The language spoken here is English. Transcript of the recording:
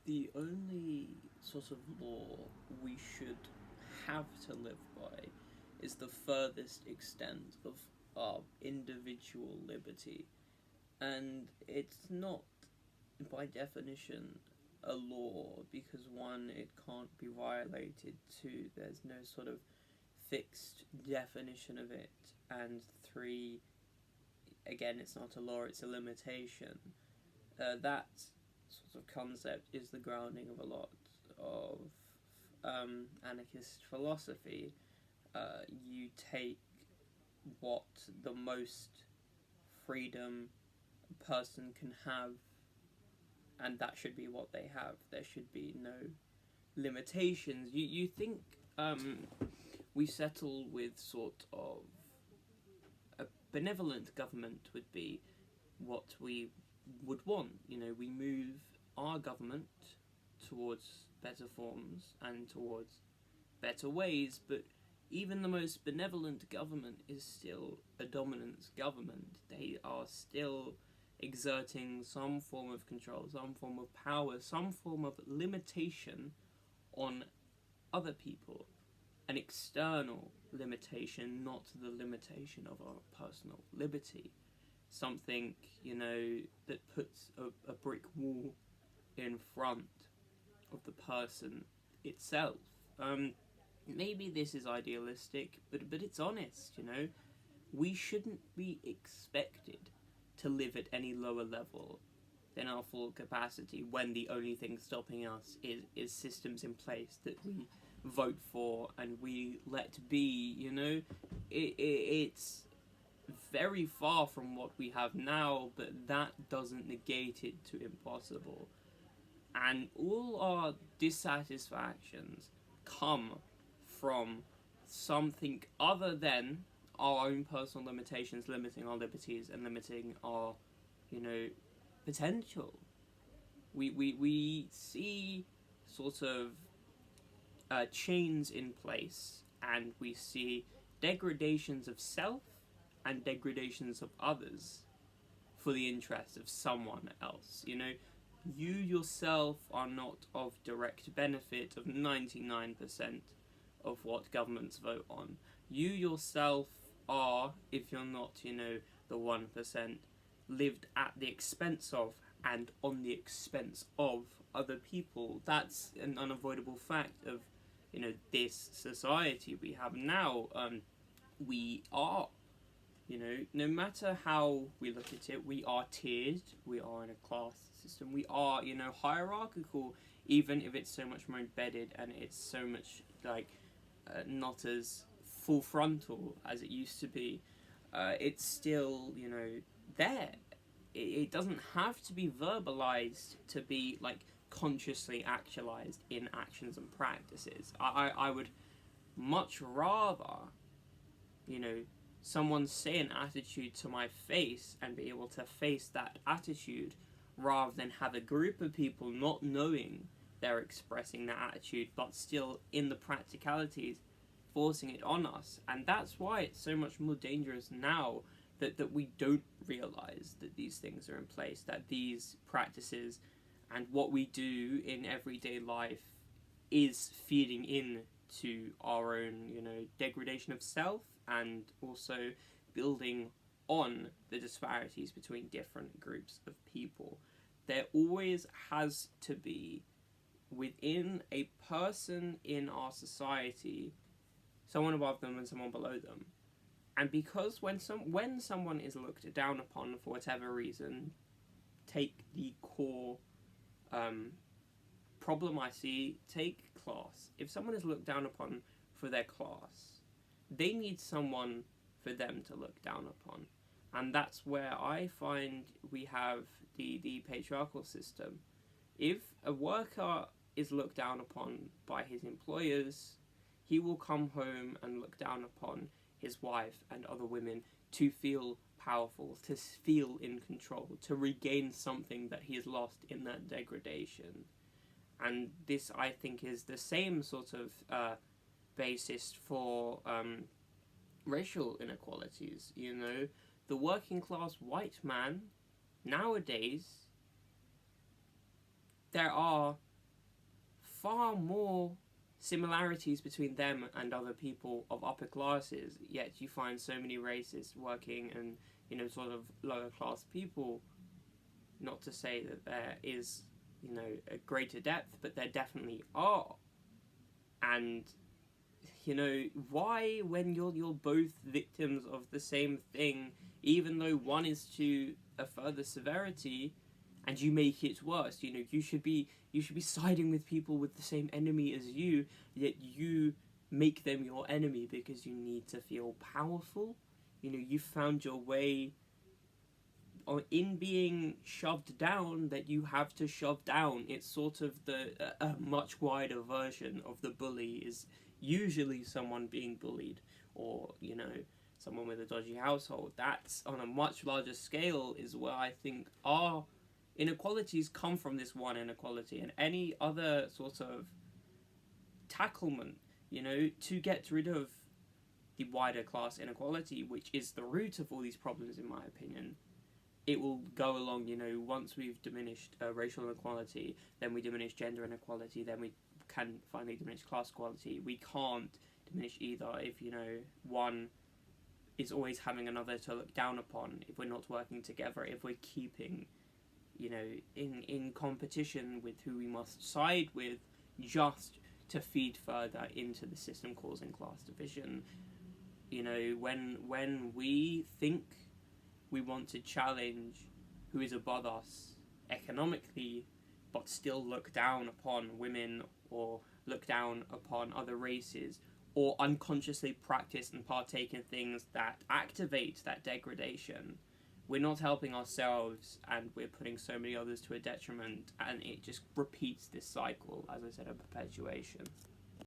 The only sort of law we should have to live by is the furthest extent of our individual liberty. And it's not, by definition, a law because one, it can't be violated, two, there's no sort of fixed definition of it, and three, again, it's not a law, it's a limitation. That sort of concept is the grounding of a lot of anarchist philosophy. You take what the most freedom a person can have, and that should be what they have. There should be no limitations. You think we settle with sort of a benevolent government would be what we would want. You know, we move our government towards better forms and towards better ways, but even the most benevolent government is still a dominance government. They are still exerting some form of control, some form of power, some form of limitation on other people. An external limitation, not the limitation of our personal liberty. Something, you know, that puts a brick wall in front of the person itself. Maybe this is idealistic, but it's honest, you know. We shouldn't be expected to live at any lower level than our full capacity when the only thing stopping us is systems in place that we vote for and we let be, you know. It's very far from what we have now, but that doesn't negate it to impossible. And all our dissatisfactions come from something other than our own personal limitations, limiting our liberties and limiting our, you know, potential. We see sort of chains in place, and we see degradations of self and degradations of others for the interest of someone else. You know, you yourself are not of direct benefit of 99% of what governments vote on. You yourself are, if you're not, you know, the 1%, lived at the expense of and on the expense of other people. That's an unavoidable fact of, you know, this society we have now. We are, you know, no matter how we look at it, we are tiered, we are in a class system, we are, you know, hierarchical, even if it's so much more embedded and it's so much, like, not as full frontal as it used to be. It's still, you know, there. It doesn't have to be verbalized to be, like, consciously actualized in actions and practices. I would much rather, you know, someone say an attitude to my face and be able to face that attitude rather than have a group of people not knowing they're expressing that attitude but still in the practicalities forcing it on us. And that's why it's so much more dangerous now that we don't realize that these things are in place, that these practices and what we do in everyday life is feeding in to our own, you know, degradation of self, and also building on the disparities between different groups of people. There always has to be, within a person in our society, someone above them and someone below them. And because when someone is looked down upon for whatever reason, take the core problem I see, take class. If someone is looked down upon for their class, they need someone for them to look down upon. And that's where I find we have the patriarchal system. If a worker is looked down upon by his employers, he will come home and look down upon his wife and other women to feel powerful, to feel in control, to regain something that he has lost in that degradation. And this, I think, is the same sort of basis for racial inequalities. You know, the working class white man, nowadays, there are far more similarities between them and other people of upper classes, yet you find so many racist working and, sort of lower class people. Not to say that there is, a greater depth, but there definitely are. And, why, when you're both victims of the same thing, even though one is to a further severity, and you make it worse, you should be siding with people with the same enemy as you, yet you make them your enemy because you need to feel powerful. You found your way in being shoved down that you have to shove down. It's sort of a much wider version of the bully is usually someone being bullied, or someone with a dodgy household. That's on a much larger scale is where I think our inequalities come from, this one inequality, and any other sort of tacklement, to get rid of the wider class inequality, which is the root of all these problems, in my opinion. It will go along, once we've diminished racial inequality, then we diminish gender inequality, then we can finally diminish class equality. We can't diminish either if, one is always having another to look down upon, if we're not working together, if we're keeping, in competition with who we must side with just to feed further into the system causing class division. When we think we want to challenge who is above us economically, but still look down upon women or look down upon other races, or unconsciously practice and partake in things that activate that degradation, we're not helping ourselves, and we're putting so many others to a detriment, and it just repeats this cycle, as I said, of perpetuation.